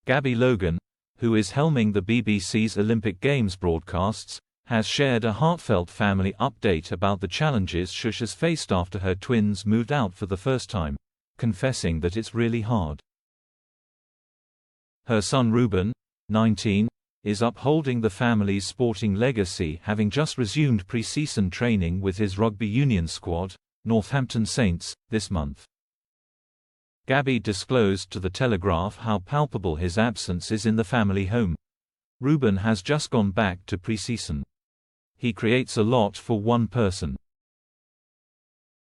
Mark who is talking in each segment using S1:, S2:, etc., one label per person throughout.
S1: Gabby Logan, who is helming the BBC's Olympic Games broadcasts, has shared a heartfelt family update about the challenges she has faced after her twins moved out for the first time, confessing that it's really hard. Her son Ruben, 19, is upholding the family's sporting legacy, having just resumed pre-season training with his rugby union squad, Northampton Saints, this month. Gabby disclosed to The Telegraph how palpable his absence is in the family home. Ruben has just gone back to pre-season. He creates a lot for one person.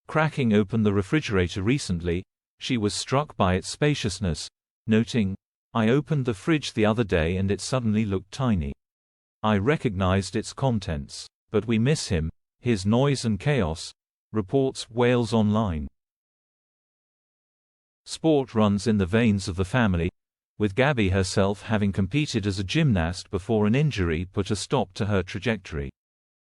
S1: Cracking open the refrigerator recently, she was struck by its spaciousness, noting, "I opened the fridge the other day and it suddenly looked tiny. I recognized its contents. But we miss him, his noise and chaos," reports Wales Online. Sport runs in the veins of the family, with Gabby herself having competed as a gymnast before an injury put a stop to her trajectory.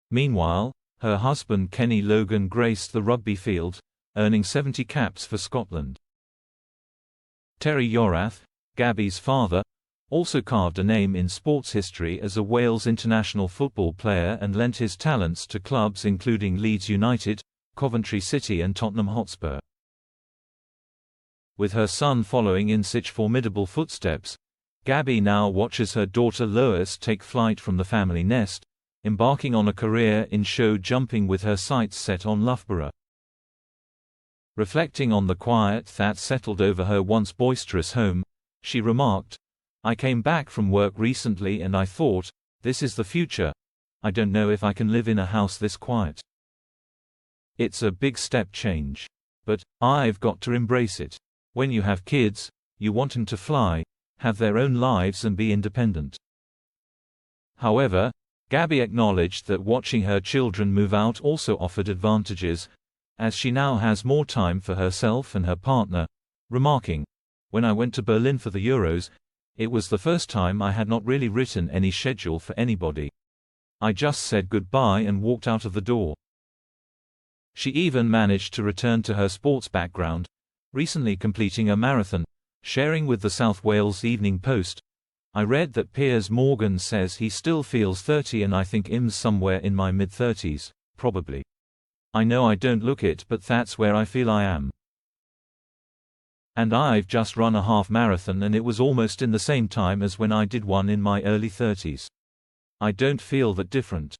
S1: Meanwhile, her husband Kenny Logan graced the rugby field, earning 70 caps for Scotland. Terry Yorath, Gabby's father, also carved a name in sports history as a Wales international football player and lent his talents to clubs including Leeds United, Coventry City and Tottenham Hotspur. With her son following in such formidable footsteps, Gabby now watches her daughter Lois take flight from the family nest, embarking on a career in show jumping with her sights set on Loughborough. Reflecting on the quiet that settled over her once boisterous home, she remarked, "I came back from work recently and I thought, this is the future. I don't know if I can live in a house this quiet. It's a big step change. But I've got to embrace it. When you have kids, you want them to fly, have their own lives and be independent." However, Gabby acknowledged that watching her children move out also offered advantages, as she now has more time for herself and her partner, remarking, "When I went to Berlin for the Euros, it was the first time I had not really written any schedule for anybody. I just said goodbye and walked out of the door." She even managed to return to her sports background, recently completing a marathon, sharing with the South Wales Evening Post, "I read that Piers Morgan says he still feels 30 and I think I'm somewhere in my mid-30s, probably. I know I don't look it but that's where I feel I am. And I've just run a half marathon and it was almost in the same time as when I did one in my early 30s. I don't feel that different."